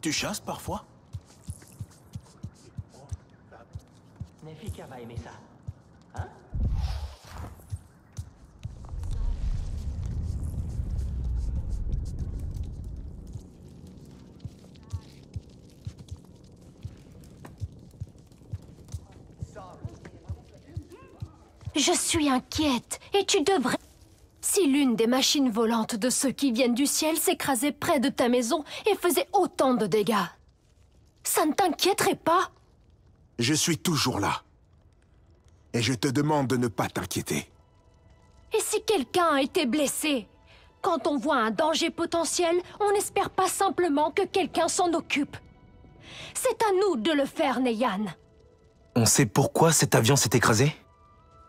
Tu chasses parfois? Nefika va aimer ça. Hein? Je suis inquiète, et tu devrais... Si l'une des machines volantes de ceux qui viennent du ciel s'écrasait près de ta maison et faisait autant de dégâts, ça ne t'inquiéterait pas? Je suis toujours là. Et je te demande de ne pas t'inquiéter. Et si quelqu'un a été blessé? Quand on voit un danger potentiel, on n'espère pas simplement que quelqu'un s'en occupe. C'est à nous de le faire, Neyan. On sait pourquoi cet avion s'est écrasé?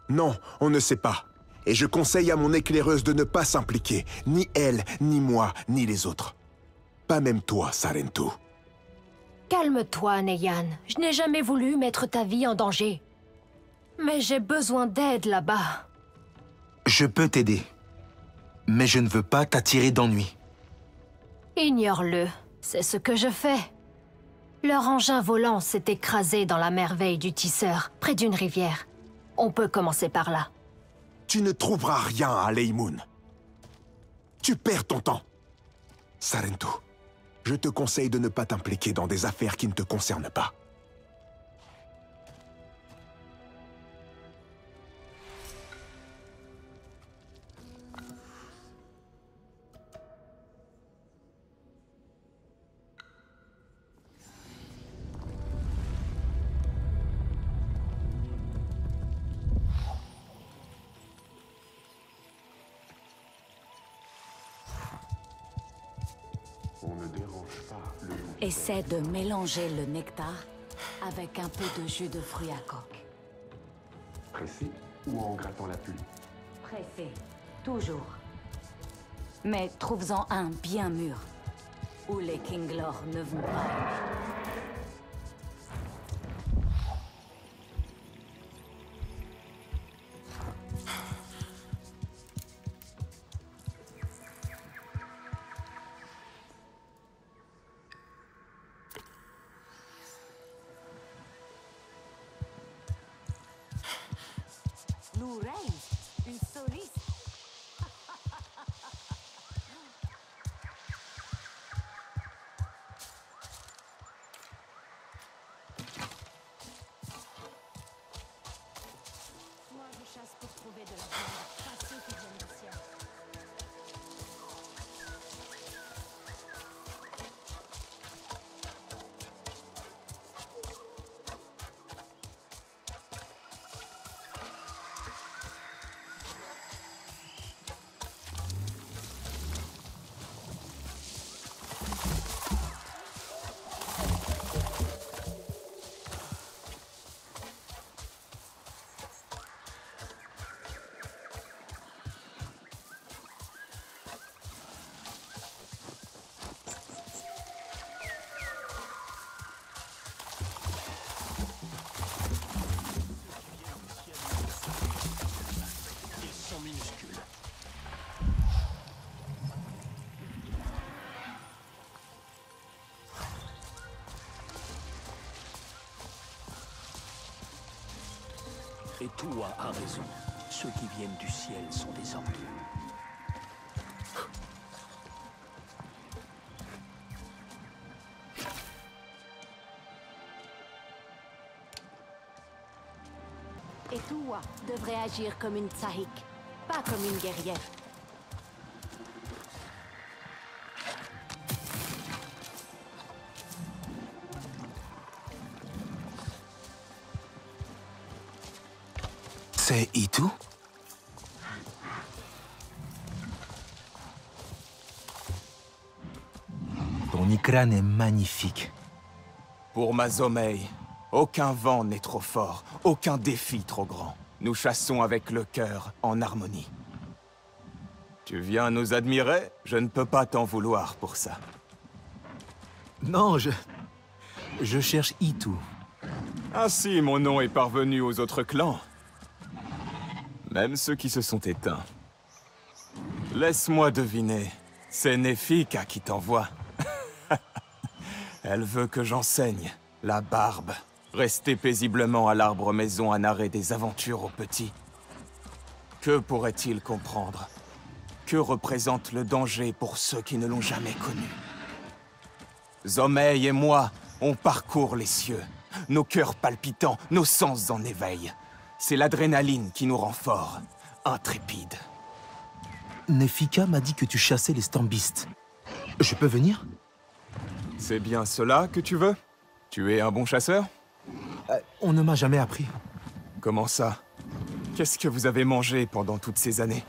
Non, on ne sait pas. Et je conseille à mon éclaireuse de ne pas s'impliquer. Ni elle, ni moi, ni les autres. Pas même toi, Sarentu. Calme-toi, Neyan. Je n'ai jamais voulu mettre ta vie en danger. Mais j'ai besoin d'aide là-bas. Je peux t'aider. Mais je ne veux pas t'attirer d'ennui. Ignore-le. C'est ce que je fais. Leur engin volant s'est écrasé dans la merveille du tisseur, près d'une rivière. On peut commencer par là. Tu ne trouveras rien à Leimoun. Tu perds ton temps. Sarentu, je te conseille de ne pas t'impliquer dans des affaires qui ne te concernent pas. Essaie de mélanger le nectar avec un peu de jus de fruits à coque. Pressé ou en grattant la pluie? Pressé, toujours. Mais trouve-en un bien mûr, où les Kinglor ne vont pas aimer. Une soliste. Moi, je chasse pour trouver de la viande, pas ceux qui viennent du ciel. Et toi a raison. Ceux qui viennent du ciel sont des ordures. Et toi devrait agir comme une tsahik, pas comme une guerrière. C'est Itu? Ton Ikran est magnifique. Pour Mazomei, aucun vent n'est trop fort, aucun défi trop grand. Nous chassons avec le cœur en harmonie. Tu viens nous admirer? Je ne peux pas t'en vouloir pour ça. Non, je cherche Itu. Ainsi, mon nom est parvenu aux autres clans. Même ceux qui se sont éteints. Laisse-moi deviner, c'est Nefika qui t'envoie. Elle veut que j'enseigne la barbe. Rester paisiblement à l'arbre maison à narrer des aventures aux petits. Que pourrait-il comprendre? Que représente le danger pour ceux qui ne l'ont jamais connu? Zomeï et moi, on parcourt les cieux. Nos cœurs palpitants, nos sens en éveil. C'est l'adrénaline qui nous rend forts, intrépides. Nefika m'a dit que tu chassais les Stormbeasts. Je peux venir? C'est bien cela que tu veux? Tu es un bon chasseur? On ne m'a jamais appris. Comment ça? Qu'est-ce que vous avez mangé pendant toutes ces années?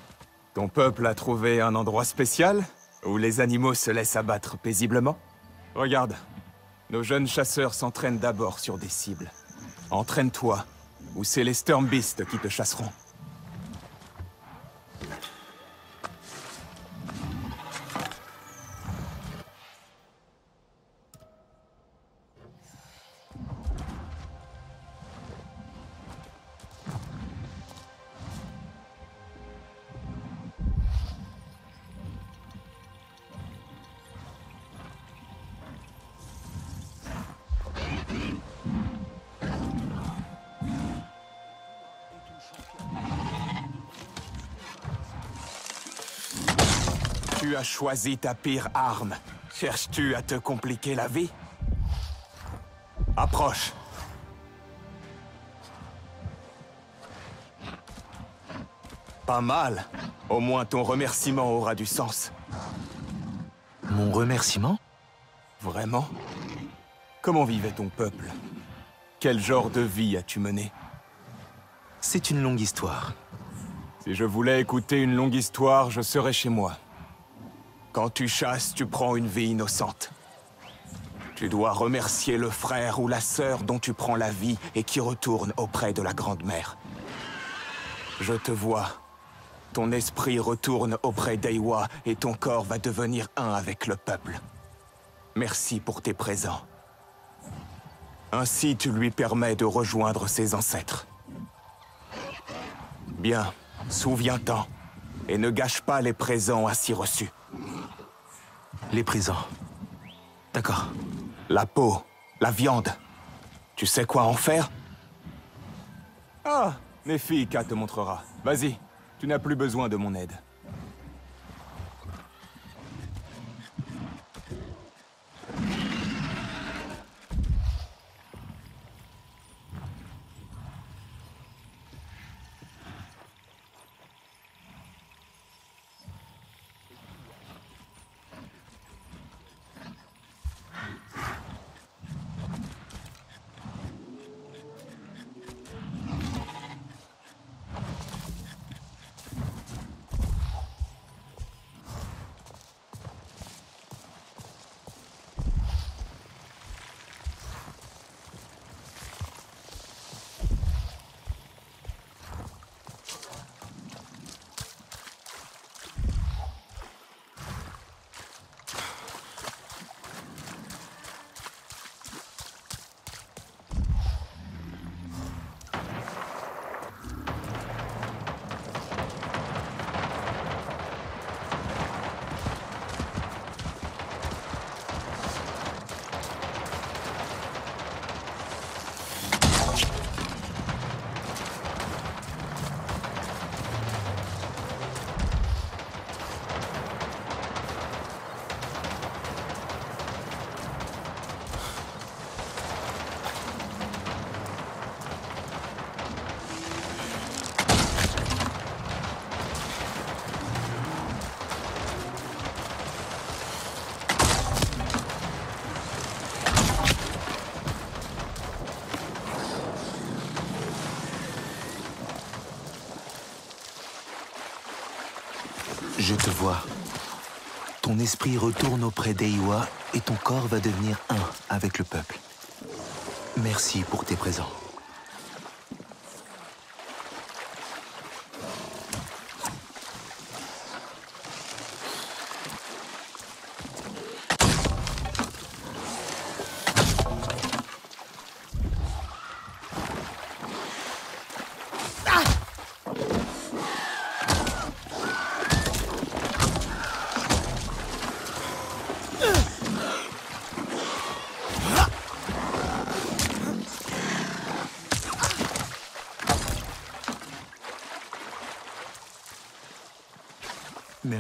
Ton peuple a trouvé un endroit spécial où les animaux se laissent abattre paisiblement? Regarde, nos jeunes chasseurs s'entraînent d'abord sur des cibles. Entraîne-toi, ou c'est les Stormbeasts qui te chasseront. Tu as choisi ta pire arme. Cherches-tu à te compliquer la vie? Approche. Pas mal. Au moins ton remerciement aura du sens. Mon remerciement? Vraiment? Comment vivait ton peuple? Quel genre de vie as-tu mené? C'est une longue histoire. Si je voulais écouter une longue histoire, je serais chez moi. Quand tu chasses, tu prends une vie innocente. Tu dois remercier le frère ou la sœur dont tu prends la vie et qui retourne auprès de la Grande-Mère. Je te vois. Ton esprit retourne auprès d'Eywa et ton corps va devenir un avec le peuple. Merci pour tes présents. Ainsi, tu lui permets de rejoindre ses ancêtres. Bien, souviens-t'en. Et ne gâche pas les présents ainsi reçus. Les présents. D'accord. La peau, la viande. Tu sais quoi en faire? Ah, Nefika te montrera. Vas-y, tu n'as plus besoin de mon aide. Je te vois. Ton esprit retourne auprès d'Eywa et ton corps va devenir un avec le peuple. Merci pour tes présents.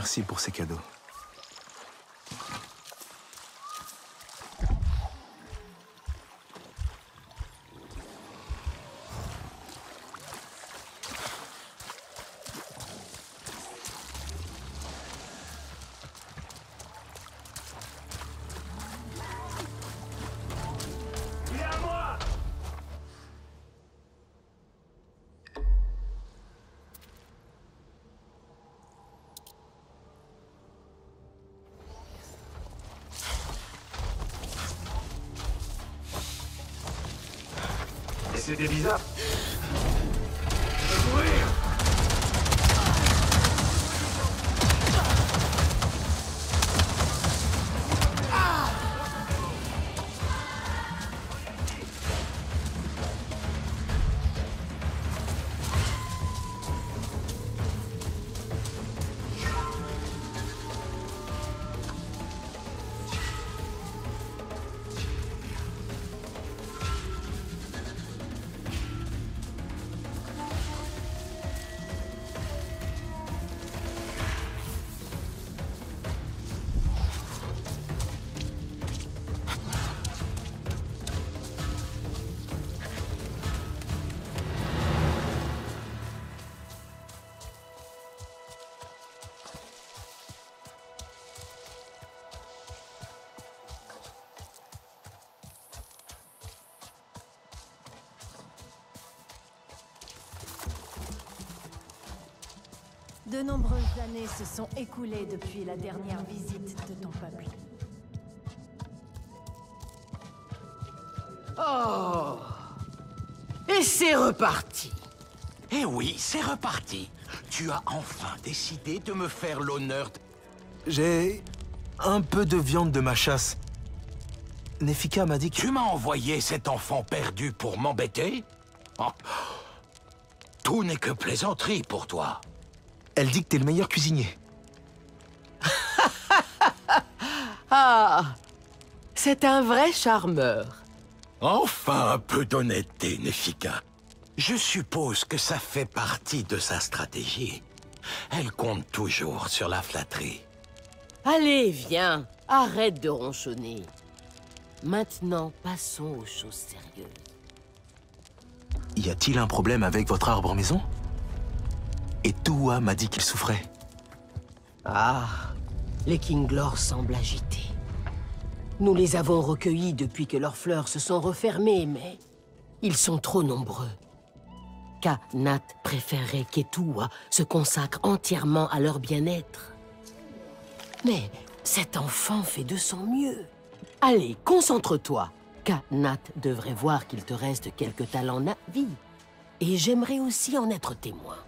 Merci pour ces cadeaux. C'était bizarre. De nombreuses années se sont écoulées depuis la dernière visite de ton peuple. Oh! Et c'est reparti! Eh oui, c'est reparti. Tu as enfin décidé de me faire l'honneur de... J'ai un peu de viande de ma chasse. Nefika m'a dit que... Tu m'as envoyé cet enfant perdu pour m'embêter? Oh. Tout n'est que plaisanterie pour toi. Elle dit que t'es le meilleur cuisinier. Ah! C'est un vrai charmeur. Enfin un peu d'honnêteté, Nefika. Je suppose que ça fait partie de sa stratégie. Elle compte toujours sur la flatterie. Allez, viens, arrête de ronchonner. Maintenant, passons aux choses sérieuses. Y a-t-il un problème avec votre arbre maison? Et Tuwa m'a dit qu'il souffrait. Ah, les Kinglor semblent agités. Nous les avons recueillis depuis que leurs fleurs se sont refermées, mais ils sont trop nombreux. Nat préférerait qu'Etuwa se consacre entièrement à leur bien-être. Mais cet enfant fait de son mieux. Allez, concentre-toi. Nat devrait voir qu'il te reste quelques talents Navi. Et j'aimerais aussi en être témoin.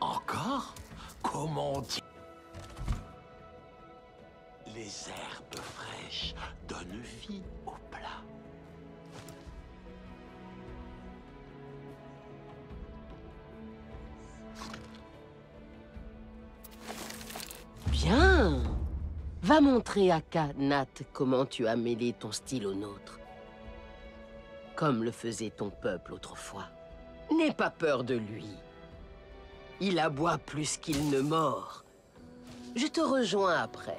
Encore? Comment dire? Les herbes fraîches donnent vie au plat. Bien. Va montrer à Nat comment tu as mêlé ton style au nôtre. Comme le faisait ton peuple autrefois. N'aie pas peur de lui. Il aboie plus qu'il ne mord. Je te rejoins après.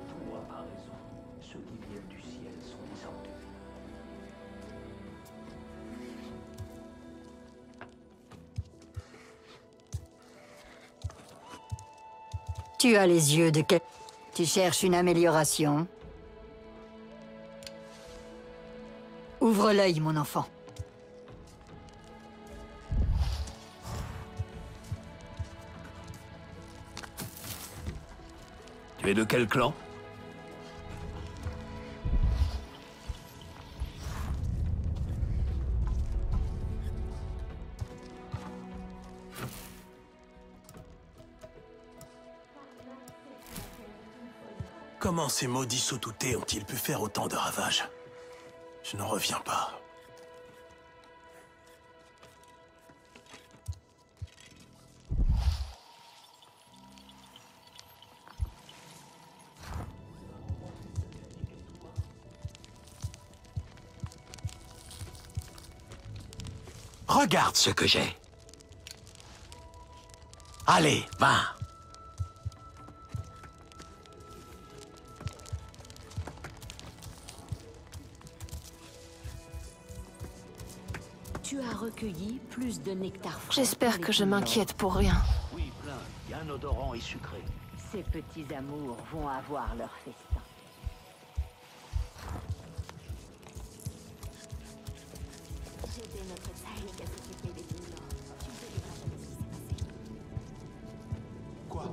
Toi a raison. Ceux qui viennent du ciel sont descendus. Tu as les yeux de quel... Tu cherches une amélioration? Ouvre l'œil, mon enfant. Tu es de quel clan? Comment ces maudits Sotoutés ont-ils pu faire autant de ravages? Je n'en reviens pas. Regarde ce que j'ai. Allez, va. Tu as recueilli plus de nectar frais. J'espère que je m'inquiète pour rien. Oui, plein, bien odorant et sucré. Ces petits amours vont avoir leur festin. Quoi?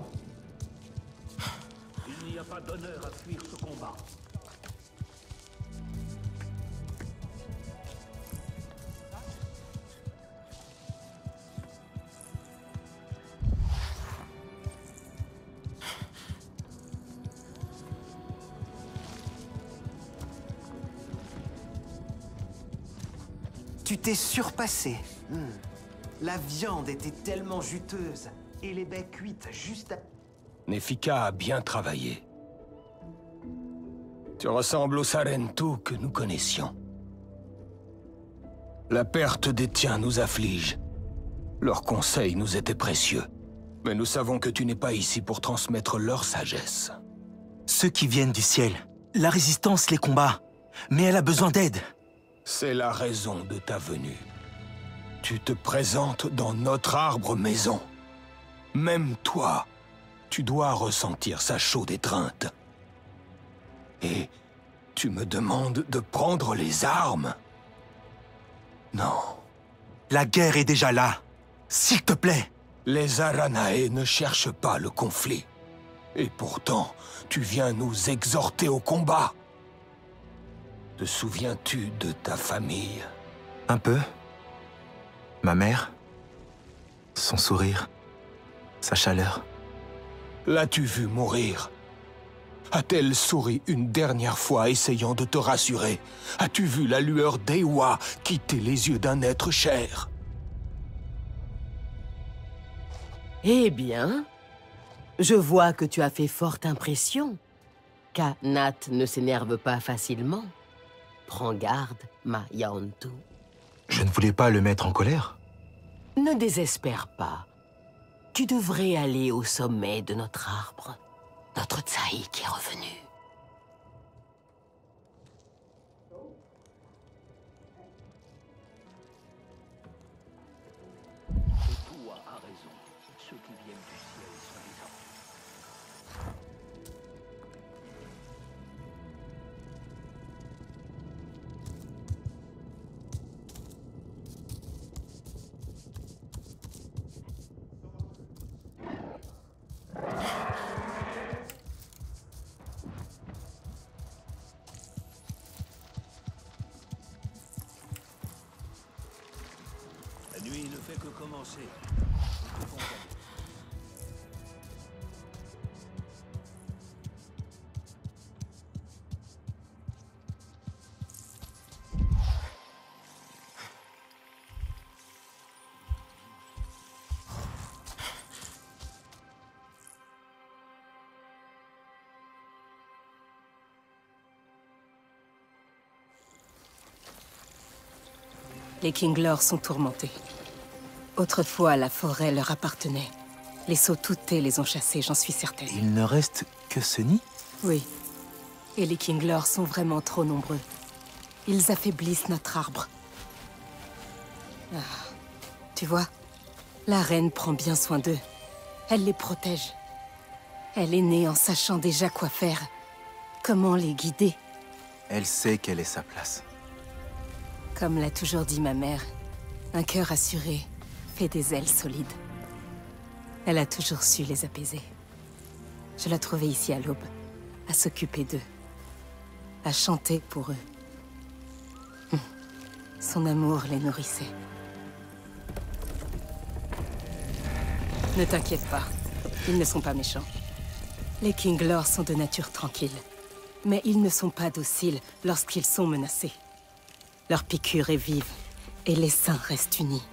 Il n'y a pas d'honneur à fuir ce combat. Tu t'es surpassé. La viande était tellement juteuse. Et les baies cuites juste à... Nefika a bien travaillé. Tu ressembles au Sarentu que nous connaissions. La perte des tiens nous afflige. Leurs conseils nous étaient précieux. Mais nous savons que tu n'es pas ici pour transmettre leur sagesse. Ceux qui viennent du ciel, la résistance les combat. Mais elle a besoin d'aide. C'est la raison de ta venue. Tu te présentes dans notre arbre maison. Même toi, tu dois ressentir sa chaude étreinte. Et tu me demandes de prendre les armes? Non. La guerre est déjà là. S'il te plaît. Les Aranae ne cherchent pas le conflit. Et pourtant, tu viens nous exhorter au combat. Te souviens-tu de ta famille? Un peu. Ma mère. Son sourire. Sa chaleur. L'as-tu vue mourir? A-t-elle souri une dernière fois essayant de te rassurer? As-tu vu la lueur d'Eiwa quitter les yeux d'un être cher? Eh bien, je vois que tu as fait forte impression. Nat ne s'énerve pas facilement. Prends garde, ma Yaontu. Je ne voulais pas le mettre en colère. Ne désespère pas. Tu devrais aller au sommet de notre arbre. Notre Tsaïk est revenu. Toi a raison. Ceux qui viennent du ciel sont des enfants. La nuit ne fait que commencer. Nous devons aller. Les Kinglor sont tourmentés. Autrefois, la forêt leur appartenait. Les Saututé les ont chassés, j'en suis certaine. Il ne reste que ce nid? Oui. Et les Kinglor sont vraiment trop nombreux. Ils affaiblissent notre arbre. Ah, tu vois, la reine prend bien soin d'eux. Elle les protège. Elle est née en sachant déjà quoi faire. Comment les guider. Elle sait quelle est sa place. Comme l'a toujours dit ma mère, un cœur assuré fait des ailes solides. Elle a toujours su les apaiser. Je la trouvais ici à l'aube, à s'occuper d'eux, à chanter pour eux. Son amour les nourrissait. Ne t'inquiète pas, ils ne sont pas méchants. Les Kinglor sont de nature tranquille, mais ils ne sont pas dociles lorsqu'ils sont menacés. Leur piqûre est vive, et les saints restent unis.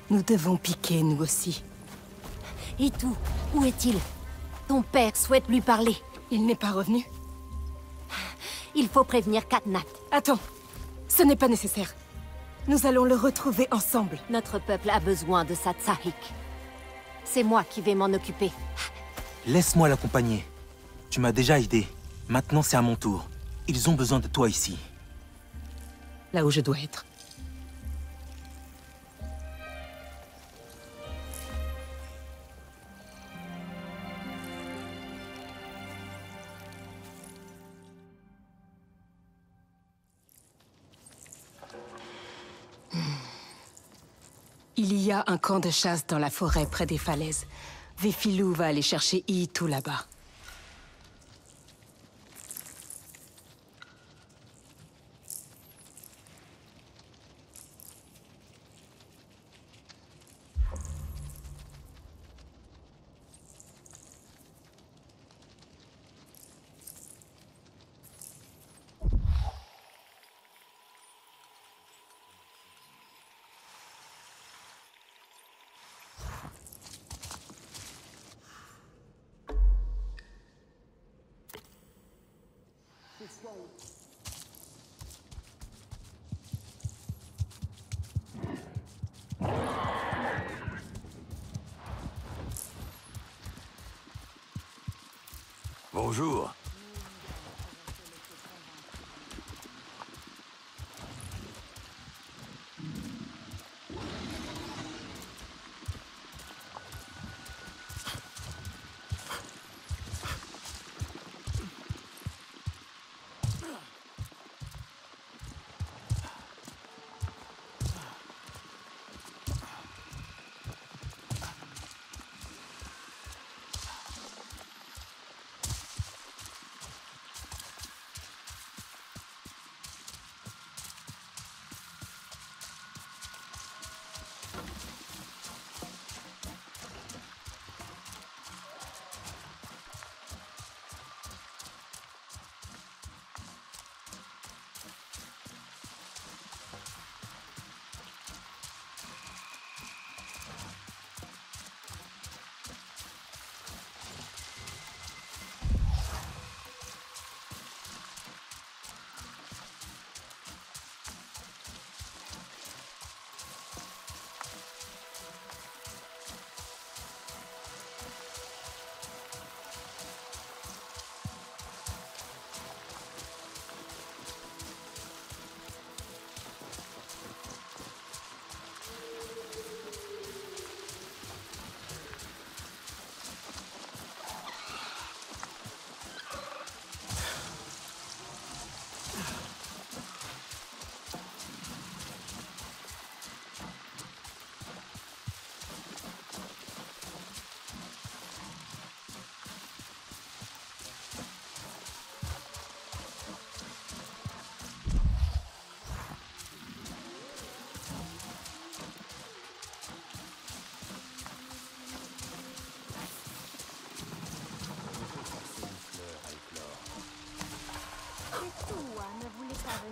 Nous devons piquer, nous aussi. Et tout, où est-il? Ton père souhaite lui parler. Il n'est pas revenu? Il faut prévenir Katnat. Attends, ce n'est pas nécessaire. Nous allons le retrouver ensemble. Notre peuple a besoin de sa Tsahik. C'est moi qui vais m'en occuper. Laisse-moi l'accompagner. Tu m'as déjà aidé. Maintenant, c'est à mon tour. Ils ont besoin de toi ici. Là où je dois être. Il y a un camp de chasse dans la forêt près des falaises. Vefilou va aller chercher Iitou là-bas. Bonjour.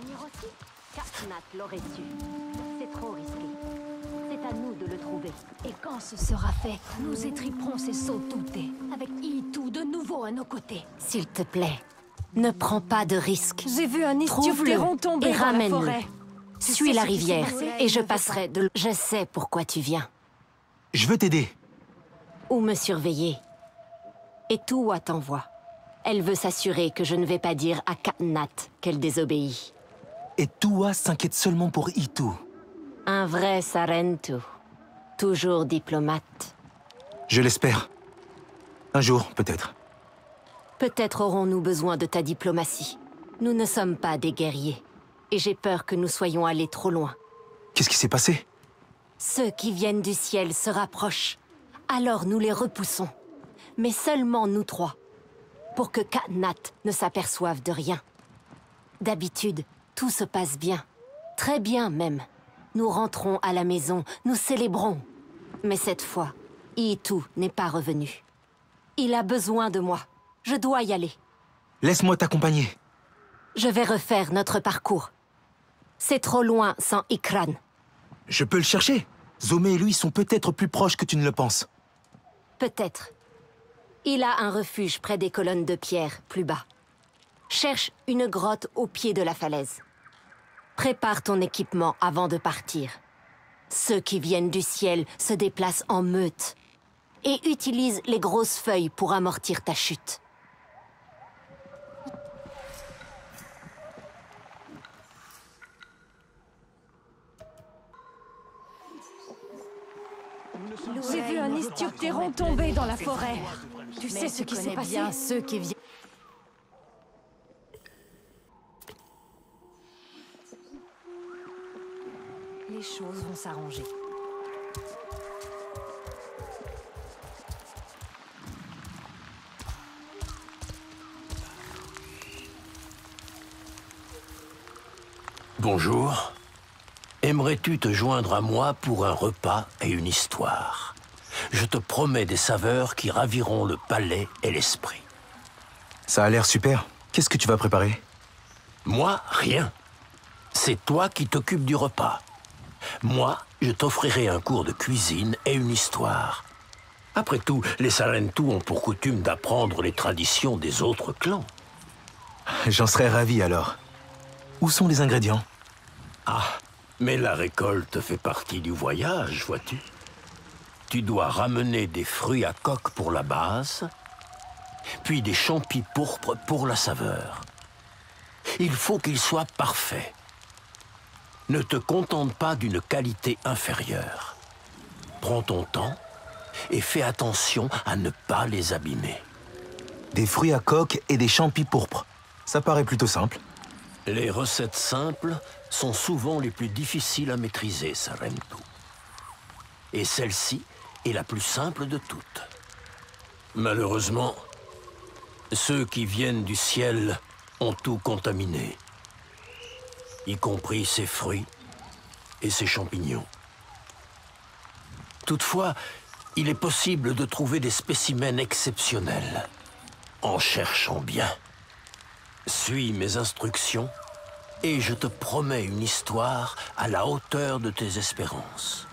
Venir aussi? Katnat l'aurait su. C'est trop risqué. C'est à nous de le trouver. Et quand ce sera fait, nous étriperons ces sauts toutés, avec Iitou de nouveau à nos côtés. S'il te plaît, ne prends pas de risques. J'ai vu un istifléron tomber dans la forêt. Suis la rivière et je passerai de... Je sais pourquoi tu viens. Je veux t'aider. Ou me surveiller. Et Tuwa t'envoie. Elle veut s'assurer que je ne vais pas dire à Katnat qu'elle désobéit. Et Tuwa s'inquiète seulement pour Iitou. Un vrai Sarentu. Toujours diplomate. Je l'espère. Un jour, peut-être. Peut-être aurons-nous besoin de ta diplomatie. Nous ne sommes pas des guerriers. Et j'ai peur que nous soyons allés trop loin. Qu'est-ce qui s'est passé? Ceux qui viennent du ciel se rapprochent. Alors nous les repoussons. Mais seulement nous trois. Pour que Katnat ne s'aperçoive de rien. D'habitude, tout se passe bien. Très bien même. Nous rentrons à la maison, nous célébrons. Mais cette fois, Iitou n'est pas revenu. Il a besoin de moi. Je dois y aller. Laisse-moi t'accompagner. Je vais refaire notre parcours. C'est trop loin sans Ikran. Je peux le chercher. Zomé et lui sont peut-être plus proches que tu ne le penses. Peut-être. Il a un refuge près des colonnes de pierre, plus bas. Cherche une grotte au pied de la falaise. Prépare ton équipement avant de partir. Ceux qui viennent du ciel se déplacent en meute et utilisent les grosses feuilles pour amortir ta chute. J'ai vu un Isturptéron tomber dans la forêt. Tu sais ce qui s'est passé? Bien ceux qui viennent. Les choses vont s'arranger. Bonjour. Aimerais-tu te joindre à moi pour un repas et une histoire? Je te promets des saveurs qui raviront le palais et l'esprit. Ça a l'air super. Qu'est-ce que tu vas préparer? Moi, rien. C'est toi qui t'occupes du repas. Moi, je t'offrirai un cours de cuisine et une histoire. Après tout, les Sarentu ont pour coutume d'apprendre les traditions des autres clans. J'en serais ravi alors. Où sont les ingrédients? Ah, mais la récolte fait partie du voyage, vois-tu. Tu dois ramener des fruits à coque pour la base, puis des champis pourpres pour la saveur. Il faut qu'ils soient parfaits. Ne te contente pas d'une qualité inférieure. Prends ton temps et fais attention à ne pas les abîmer. Des fruits à coque et des champis pourpres. Ça paraît plutôt simple. Les recettes simples sont souvent les plus difficiles à maîtriser, Sarentu. Et celle-ci est la plus simple de toutes. Malheureusement, ceux qui viennent du ciel ont tout contaminé, y compris ces fruits et ces champignons. Toutefois, il est possible de trouver des spécimens exceptionnels, en cherchant bien. Suis mes instructions et je te promets une histoire à la hauteur de tes espérances.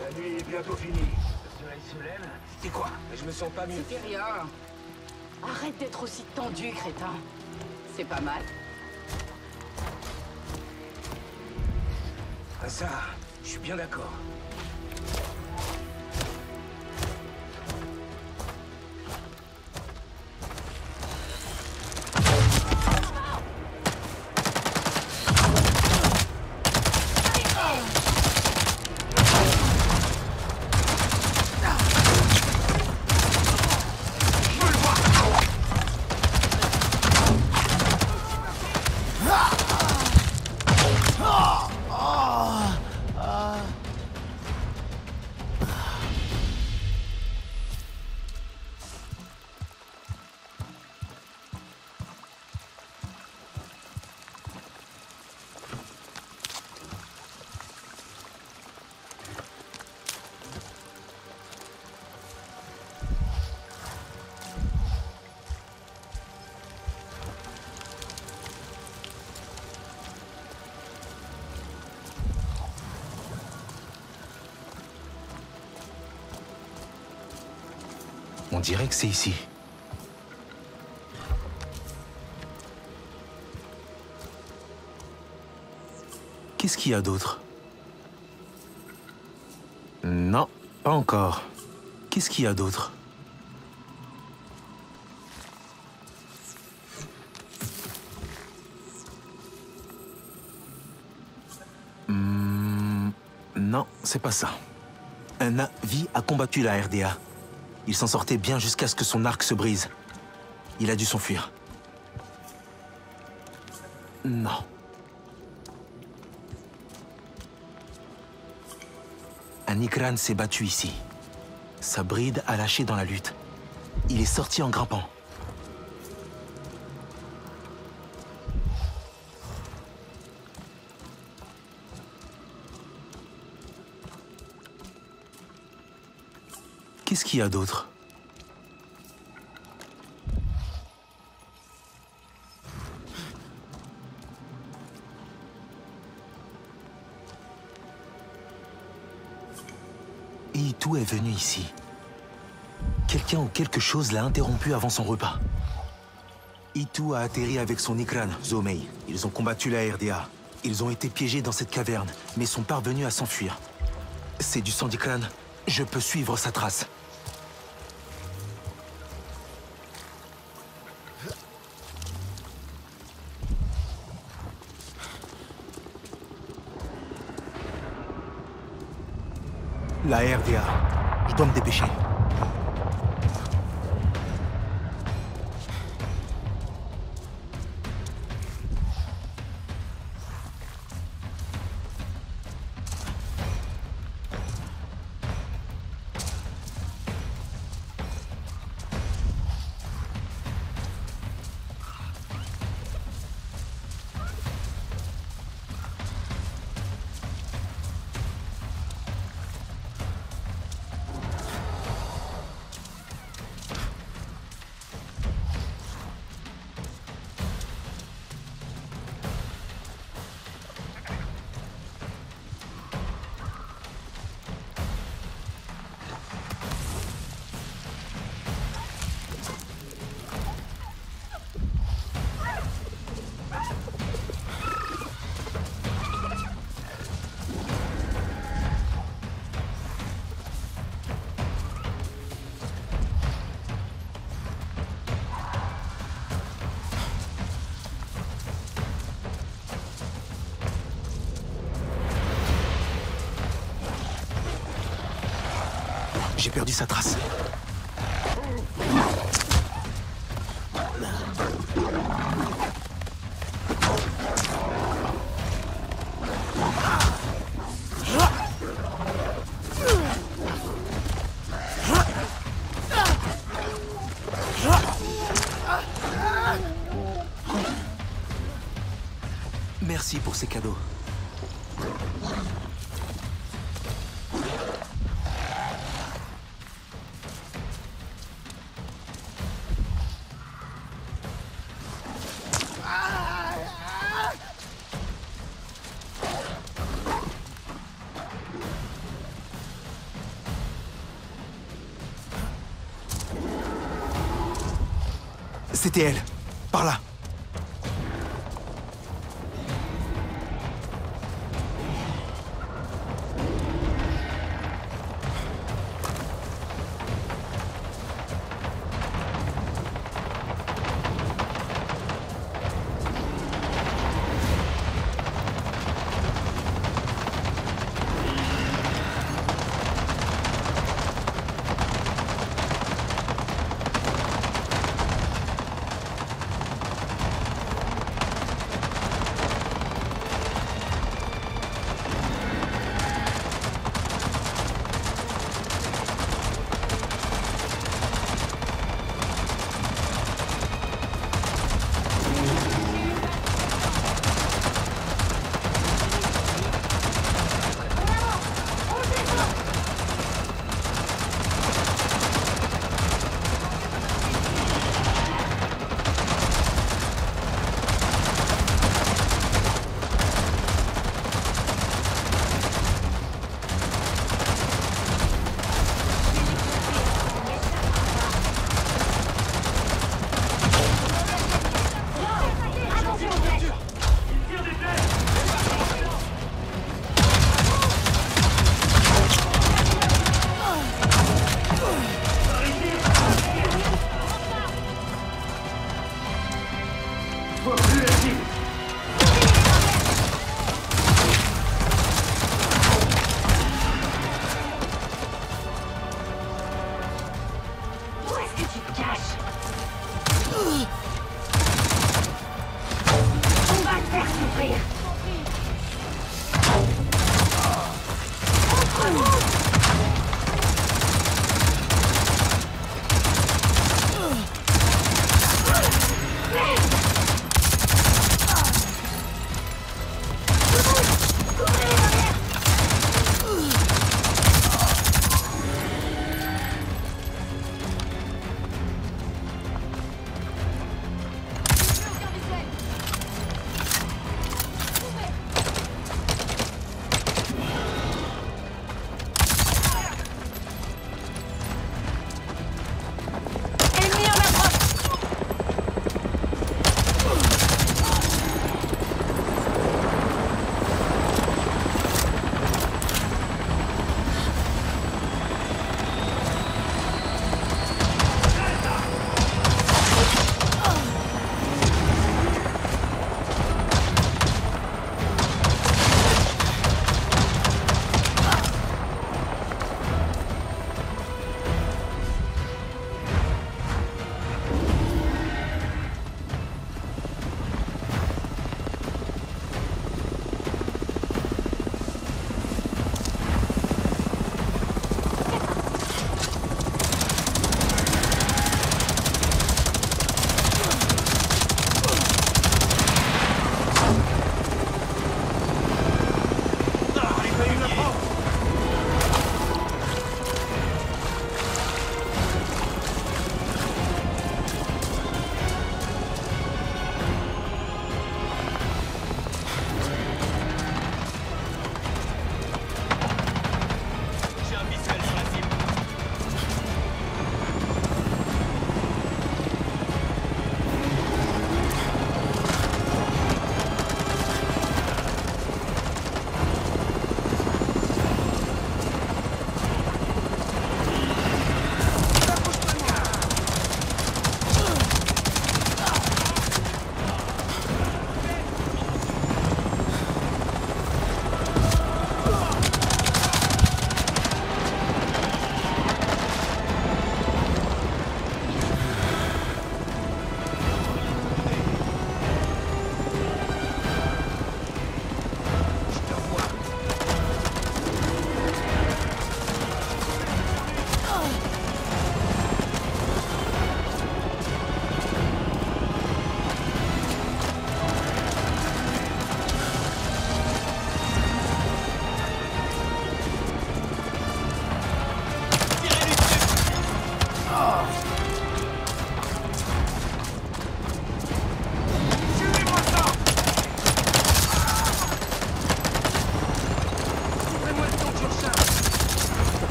La nuit est bientôt finie. Le soleil se lève. C'est quoi? Je me sens pas mieux. C'était rien. Arrête d'être aussi tendu, crétin. C'est pas mal. Ah ça, je suis bien d'accord. dirait que c'est ici. Qu'est-ce qu'il y a d'autre? Non, pas encore. Qu'est-ce qu'il y a d'autre? Non, c'est pas ça. Un Na'vi a combattu la RDA. Il s'en sortait bien jusqu'à ce que son arc se brise. Il a dû s'enfuir. Non. Un Ikran s'est battu ici. Sa bride a lâché dans la lutte. Il est sorti en grimpant. Qu'est-ce qu'il y a d'autre? Itu est venu ici. Quelqu'un ou quelque chose l'a interrompu avant son repas. Itu a atterri avec son Ikran, Zomei. Ils ont combattu la RDA. Ils ont été piégés dans cette caverne, mais sont parvenus à s'enfuir. C'est du sang d'Ikran. Je peux suivre sa trace. La RDA. Je dois me dépêcher. J'ai perdu sa trace. Merci pour ces cadeaux. C'était elle. Par là. vois plus la cible. Où est-ce que tu te caches? On va te faire souffrir.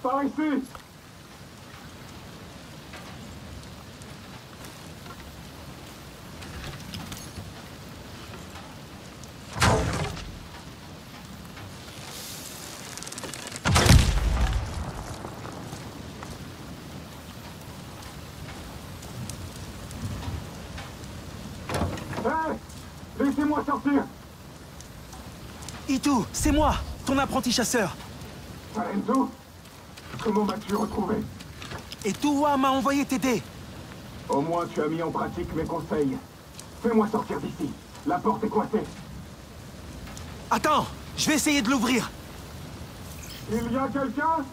Par ici! Laissez-moi sortir! Itu, c'est moi, ton apprenti chasseur. Sarentu? Comment m'as-tu retrouvé? Et Tuwa m'a envoyé t'aider. Au moins tu as mis en pratique mes conseils. Fais-moi sortir d'ici. La porte est coincée. Attends, je vais essayer de l'ouvrir. Il y a quelqu'un?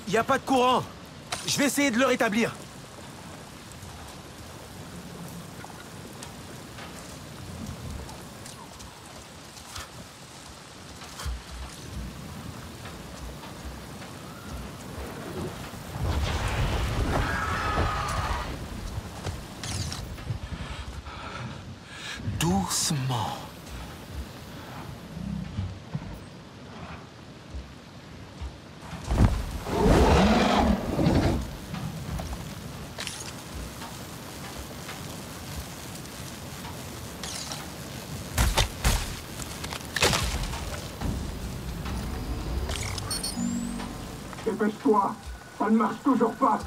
Y a pas de courant. Je vais essayer de le rétablir. Doucement. Dépêche-toi, ça ne marche toujours pas.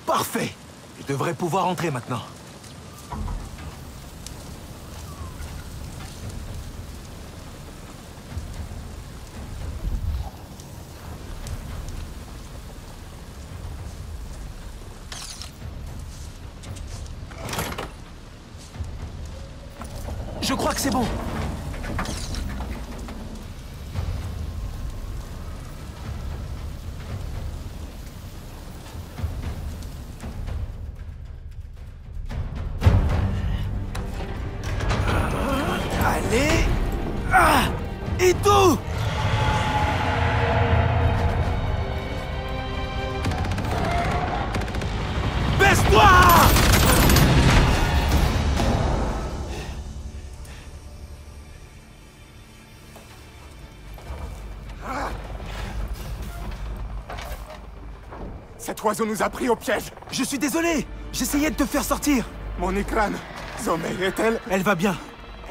Parfait! Je devrais pouvoir entrer maintenant. Je crois que c'est bon. Allez! Ah! Et tout! Baisse-toi! Cet oiseau nous a pris au piège. Je suis désolé. J'essayais de te faire sortir. Mon Ikran, Zomei est-elle? Elle va bien.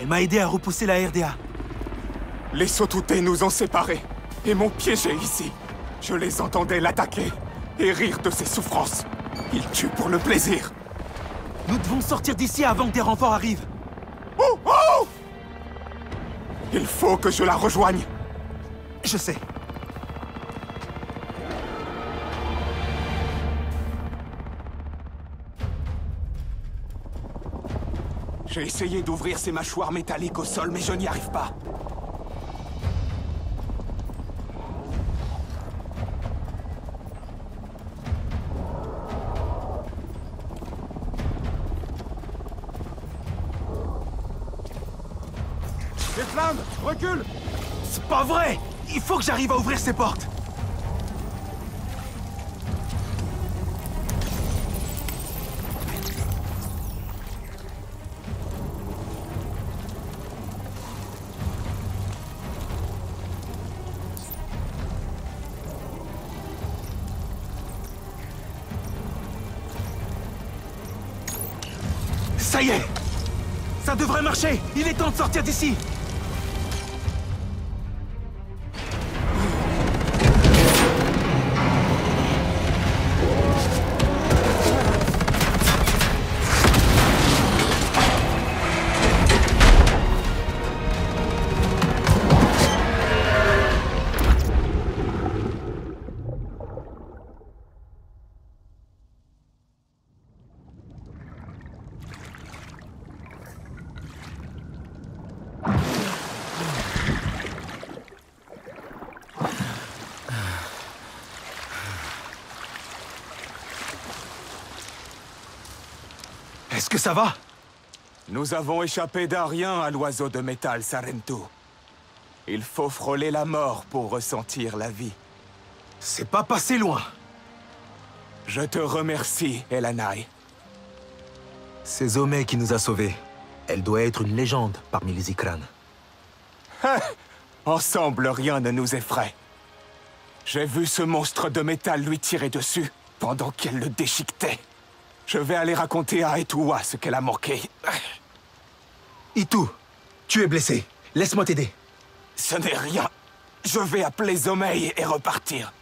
Elle m'a aidé à repousser la RDA. Les Sotuté nous ont séparés et m'ont piégé ici. Je les entendais l'attaquer et rire de ses souffrances. Ils tuent pour le plaisir. Nous devons sortir d'ici avant que des renforts arrivent. Oh, oh! Il faut que je la rejoigne. Je sais. J'ai essayé d'ouvrir ces mâchoires métalliques au sol, mais je n'y arrive pas. Les flammes, recule! C'est pas vrai! Il faut que j'arrive à ouvrir ces portes! Ça y est! Ça devrait marcher! Il est temps de sortir d'ici! que ça va? Nous avons échappé d'un rien à l'oiseau de métal Sarentu. Il faut frôler la mort pour ressentir la vie. C'est pas passé loin. Je te remercie, Elanai. C'est Zomei qui nous a sauvés. Elle doit être une légende parmi les Ikran. Ensemble, rien ne nous effraie. J'ai vu ce monstre de métal lui tirer dessus pendant qu'elle le déchiquetait. Je vais aller raconter à Etuwa ce qu'elle a manqué. Itu, tu es blessé. Laisse-moi t'aider. Ce n'est rien. Je vais appeler Zomei et repartir.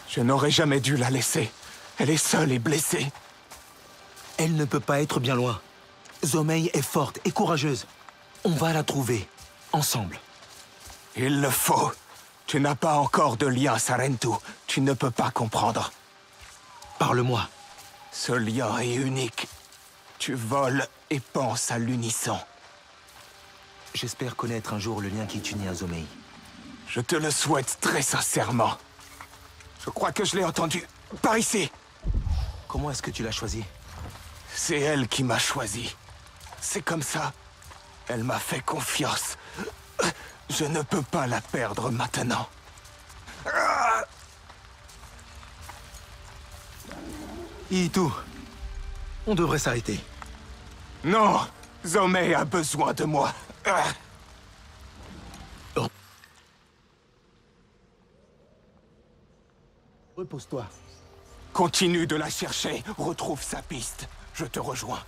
Je n'aurais jamais dû la laisser. Elle est seule et blessée. Elle ne peut pas être bien loin. Zomei est forte et courageuse. On va la trouver, ensemble. Il le faut. Tu n'as pas encore de lien, Sarentu. Tu ne peux pas comprendre. Parle-moi. Ce lien est unique. Tu voles et penses à l'unisson. J'espère connaître un jour le lien qui t'unit à Zomei. Je te le souhaite très sincèrement. Je crois que je l'ai entendu. Par ici. Comment est-ce que tu l'as choisi? C'est elle qui m'a choisi. C'est comme ça. Elle m'a fait confiance. Je ne peux pas la perdre maintenant. Itu, on devrait s'arrêter. Non, Zomei a besoin de moi. Repose-toi. Continue de la chercher, retrouve sa piste. Je te rejoins.